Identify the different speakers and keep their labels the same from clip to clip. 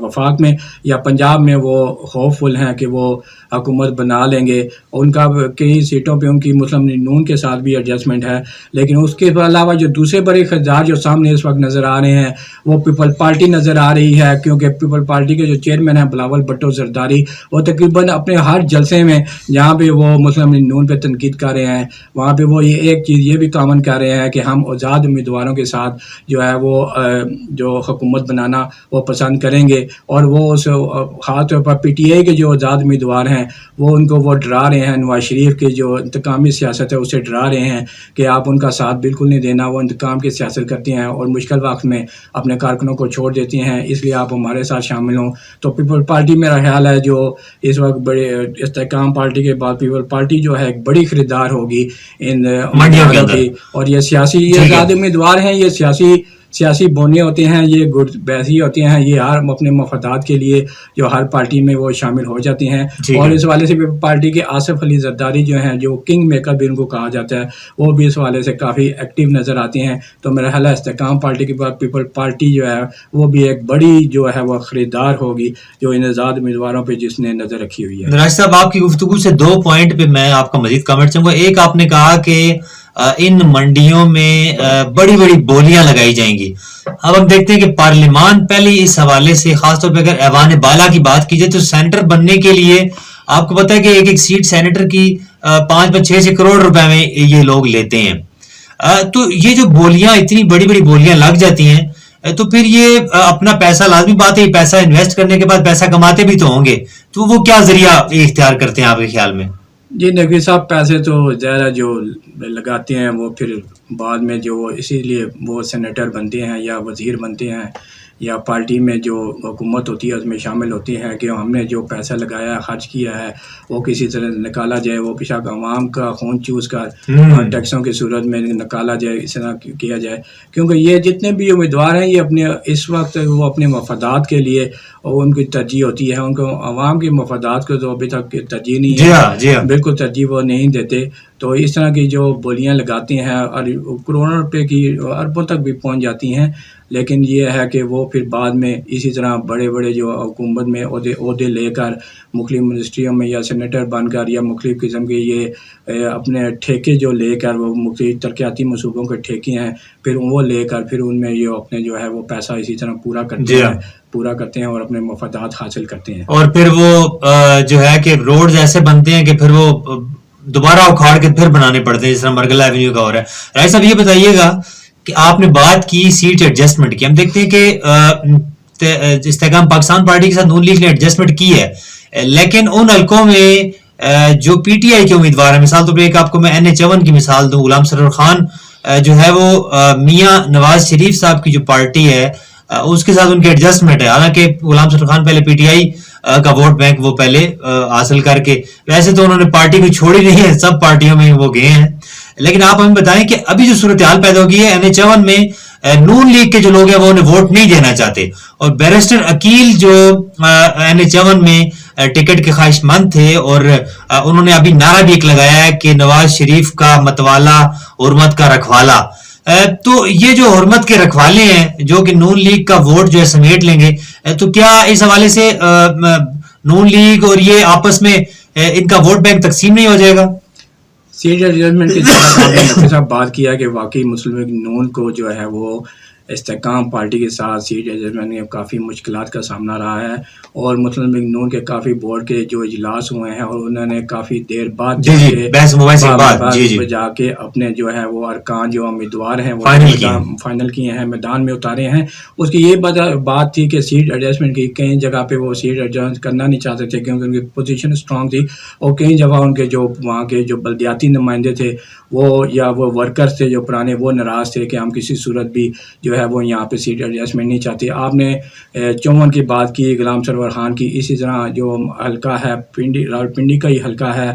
Speaker 1: وفاق میں یا پنجاب میں وہ ہوپ فل ہیں کہ وہ حکومت بنا لیں گے. ان کا کئی سیٹوں پہ ان کی مسلم لیگ نون کے ساتھ بھی ایڈجسٹمنٹ ہے. لیکن اس کے علاوہ جو دوسرے بڑے خدشات جو سامنے اس وقت نظر آ رہے ہیں وہ پیپل پارٹی نظر آ رہی ہے, کیونکہ پیپل پارٹی کے جو چیئرمین ہیں بلاول بھٹو زرداری, وہ تقریباً اپنے ہر جلسے میں جہاں پہ وہ مسلم لیگ نون پہ تنقید کر رہے ہیں وہاں پہ وہ یہ ایک چیز یہ بھی کامن کر رہے ہیں کہ ہم آزاد امیدواروں کے ساتھ جو ہے وہ جو حکومت بنانا وہ پسند کریں گے. اور وہ اس خاص طور پر پی ٹی آئی کے جو آزاد امیدوار ہیں وہ ان کو وہ ڈرا رہے ہیں, نواز شریف کے جو انتقامی سیاست ہے اسے ڈرا رہے ہیں کہ آپ ان کا ساتھ بالکل نہیں دینا, وہ انتقام کی سیاست کرتے ہیں اور مشکل وقت میں اپنے کارکنوں کو چھوڑ دیتے ہیں, اس لیے آپ ہمارے ساتھ شامل ہوں. تو پیپل پارٹی میرا خیال ہے جو اس وقت بڑے استحکام پارٹی کے بعد پیپل پارٹی جو ہے ایک بڑی خریدار ہوگی ان امیدواروں کی. اور یہ سیاسی یہ آزاد امیدوار ہیں, یہ سیاسی بونے ہوتے ہیں, یہ گٹ بیسی ہوتے ہیں, یہ ہر اپنے مفادات کے لیے جو ہر پارٹی میں وہ شامل ہو جاتے ہیں. اور اس حوالے سے پارٹی کے آصف علی زرداری جو ہیں جو کنگ میکر بھی ان کو کہا جاتا ہے وہ بھی اس حوالے سے کافی ایکٹیو نظر آتے ہیں. تو میرا خیال ہے استحکام پارٹی کے بعد پیپل پارٹی جو ہے وہ بھی ایک بڑی جو ہے وہ خریدار ہوگی جو ان آزاد امیدواروں پہ جس نے نظر رکھی ہوئی ہے.
Speaker 2: راج صاحب آپ کی گفتگو سے 2 پوائنٹ پہ میں آپ کا مزید کمنٹ چاہوں گا. ایک آپ نے کہا کہ ان منڈیوں میں بڑی بڑی بولیاں لگائی جائیں گی. اب ہم دیکھتے ہیں کہ پارلیمان پہلے اس حوالے سے خاص طور پہ اگر ایوان بالا کی بات کی جائے تو سینیٹر بننے کے لیے آپ کو پتا ہے کہ ایک سیٹ سینیٹر کی 5-6 کروڑ روپے میں یہ لوگ لیتے ہیں. تو یہ جو بولیاں اتنی بڑی بڑی بولیاں لگ جاتی ہیں تو پھر یہ اپنا پیسہ لازمی بات ہے, پیسہ انویسٹ کرنے کے بعد پیسہ کماتے بھی تو ہوں گے, تو وہ کیا ذریعہ اختیار کرتے ہیں آپ کے خیال میں؟
Speaker 1: جی نقوی صاحب پیسے تو ظاہر جو لگاتے ہیں وہ پھر بعد میں جو وہ اسی لیے وہ سینیٹر بنتے ہیں یا وزیر بنتے ہیں یا پارٹی میں جو حکومت ہوتی ہے اس میں شامل ہوتی ہیں کہ ہم نے جو پیسہ لگایا خرچ کیا ہے وہ کسی طرح نکالا جائے, وہ پیشہ عوام کا خون چوس کر ٹیکسوں کی صورت میں نکالا جائے, اس طرح کیا جائے. کیونکہ یہ جتنے بھی امیدوار ہیں یہ اپنے اس وقت وہ اپنے مفادات کے لیے اور ان کی ترجیح ہوتی ہے, ان کو عوام کے مفادات کو تو ابھی تک ترجیح نہیں ہے, بالکل ترجیح وہ نہیں دیتے. تو اس طرح کی جو بولیاں لگاتے ہیں اور کروڑوں روپے کی اربوں تک بھی پہنچ جاتی ہیں, لیکن یہ ہے کہ وہ پھر بعد میں اسی طرح بڑے بڑے جو حکومت میں عہدے لے کر مختلف منسٹریوں میں یا سینیٹر بن کر یا مختلف قسم کے یہ اپنے ٹھیکے جو لے کر وہ مختلف ترقیاتی منصوبوں کے ٹھیکے ہیں پھر وہ لے کر پھر ان میں یہ اپنے جو ہے وہ پیسہ اسی طرح پورا کرتے ہیں اور اپنے مفادات حاصل کرتے ہیں.
Speaker 2: اور پھر وہ جو ہے کہ روڈز ایسے بنتے ہیں کہ پھر وہ دوبارہ اکھاڑ کے پھر بنانے پڑتے ہیں, جس طرح مرگلہ ایونیو کا ہو رہا ہے. راج صاحب یہ بتائیے گا کہ آپ نے بات کی سیٹ ایڈجسٹمنٹ کی, ہم دیکھتے ہیں کہ استحکام پاکستان پارٹی کے ساتھ نون لیگ نے ایڈجسٹمنٹ کی ہے, لیکن ان حلقوں میں جو پی ٹی آئی کے امیدوار ہیں, مثال طور پہ ایک آپ کو میں NH1 کی مثال دوں, غلام سرور خان جو ہے وہ میاں نواز شریف صاحب کی جو پارٹی ہے اس کے ساتھ ان کی ایڈجسٹمنٹ ہے. حالانکہ غلام سرور خان پہلے پی ٹی آئی کا ووٹ بینک وہ پہلے حاصل کر کے, ویسے تو انہوں نے پارٹی کو چھوڑی نہیں ہے, سب پارٹیوں میں وہ گئے ہیں. لیکن آپ ہمیں بتائیں کہ ابھی جو صورتحال پیدا ہوگی ہے NH1 میں نون لیگ کے جو لوگ ہیں وہ انہیں ووٹ نہیں دینا چاہتے, اور بیرسٹر عقیل جو NH1 میں ٹکٹ کے خواہش مند تھے اور انہوں نے ابھی نعرہ بھی ایک لگایا ہے کہ نواز شریف کا متوالا حرمت کا رکھوالا. تو یہ جو حرمت کے رکھوالے ہیں جو کہ نون لیگ کا ووٹ جو ہے سمیٹ لیں گے, تو کیا اس حوالے سے نون لیگ اور یہ آپس میں ان کا ووٹ بینک تقسیم نہیں ہو جائے گا؟
Speaker 1: سیٹ ایڈجسٹمنٹ کی طرح صاحب بات کیا کہ واقعی مسلم لیگ نون کو جو ہے وہ استحکام پارٹی کے ساتھ سیٹ ایڈجسٹمنٹ میں کافی مشکلات کا سامنا رہا ہے, اور مسلم لیگ نون کے کافی بورڈ کے جو اجلاس ہوئے ہیں اور انہوں نے کافی دیر بعد جا کے اپنے جو ہے وہ ارکان جو امیدوار ہیں وہ فائنل کیے ہیں, میدان میں اتارے ہیں. اس کی یہ بات تھی کہ سیٹ ایڈجسٹمنٹ کی کئی جگہ پہ وہ سیٹ ایڈجسٹ کرنا نہیں چاہتے تھے کیونکہ ان کی پوزیشن اسٹرانگ تھی, اور کئی جگہ ان کے جو وہاں کے جو بلدیاتی نمائندے تھے وہ یا وہ ورکرز تھے جو پرانے وہ ناراض تھے کہ ہم کسی صورت بھی جو ہے وہ یہاں پہ سیٹ ایڈجسٹمنٹ نہیں چاہتے. آپ نے 54 کی بات کی, غلام سرور خان کی, اسی طرح جو حلقہ ہے راولپنڈی کا ہی حلقہ ہے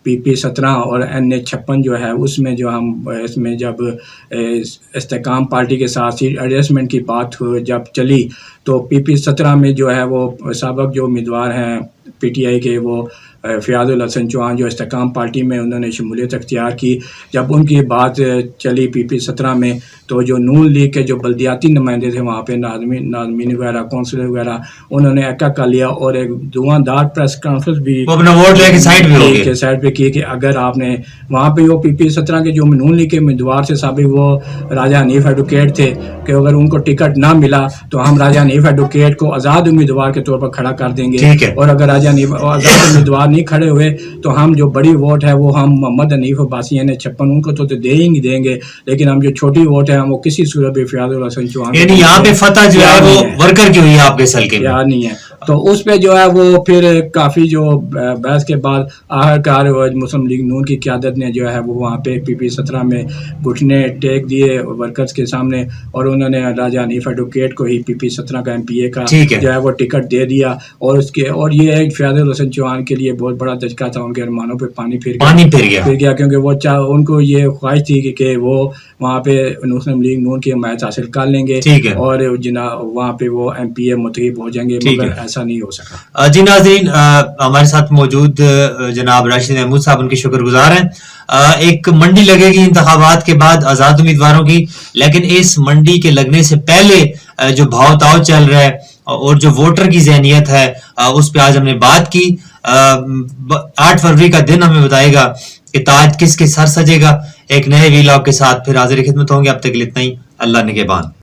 Speaker 1: PP 17 اور NH56 جو ہے اس میں جو ہم اس میں جب استحکام پارٹی کے ساتھ سیٹ ایڈجسٹمنٹ کی بات جب چلی تو PP 17 میں جو ہے وہ سابق جو امیدوار ہیں PTI کے وہ فیاض الحسن چوہان جو استحکام پارٹی میں انہوں نے شمولیت اختیار کی، جب ان کی بات چلی پی 17 میں تو جو نون لیگ کے جو بلدیاتی نمائندے تھے وہاں پہ ناظمین وغیرہ کونسلر وغیرہ انہوں نے ایکا کر لیا اور ایک دھواندار پریس کانفرنس بھی
Speaker 2: اپنا ووٹ لے کے سائڈ بھی ہو گئے،
Speaker 1: سائڈ پہ کی کہ اگر آپ نے وہاں پہ وہ پی 17 کے جو نون لیگ کے امیدوار سے سابق وہ راجہ حنیف ایڈوکیٹ تھے کہ اگر ان کو ٹکٹ نہ ملا تو ہم راجہ حنیف ایڈوکیٹ کو آزاد امیدوار کے طور پر کھڑا کر دیں گے، اور اگر راجہ حنیف آزاد امیدوار نہیں کھڑے ہوئے تو ہم جو بڑی ووٹ ہے وہ ہم محمد حنیف عباسی نے 56 ان کو تو دے ہی نہیں دیں گے، لیکن ہم جو چھوٹی ووٹ ہے ہم وہ کسی صورت بھی فیاض الحسن چوہان
Speaker 2: یعنی یہاں پہ فتح جو ہے وہ ورکر کی ہوئی ہے آپ کے سلکے میں
Speaker 1: نہیں ہے۔ تو اس پہ جو ہے وہ پھر کافی جو بحث کے بعد آخرکار مسلم لیگ نون کی قیادت نے جو ہے وہ وہاں پہ پی 17 میں گھٹنے ٹیک دیے ورکرز کے سامنے، اور انہوں نے راجہ حنیف ایڈوکیٹ کو ہی پی 17 کا MPA کا جو ہے وہ ٹکٹ دے دیا، اور اس کے اور یہ ایک فیاض الحسن چوہان کے لیے بہت بڑا دھچکا تھا، ان کے ارمانوں پہ پانی پھر گیا کیونکہ وہ ان کو یہ خواہش تھی کہ وہ وہاں پہ مسلم لیگ نون کی حمایت حاصل کر لیں گے اور وہاں پہ وہ MPA منتخب ہو جائیں گے، مگر ایسا نہیں ہو سکا۔
Speaker 2: جی ناظرین، ہمارے ساتھ موجود جناب راشد محمود صاحب ان کے شکر گزار ہیں۔ ایک منڈی لگے گی انتخابات کے بعد آزاد امیدواروں کی، لیکن اس منڈی کے لگنے سے پہلے جو بھاؤ تاؤ چل رہا ہے اور جو ووٹر کی ذہنیت ہے اس پہ آج ہم نے بات کی۔ 8 فروری کا دن ہمیں بتائے گا کہ تاج کس کے سر سجے گا۔ ایک نئے ویلاگ کے ساتھ پھر حاضر خدمت ہوں گے، اب تک کے لیے اتنا ہی، اللہ نگہبان۔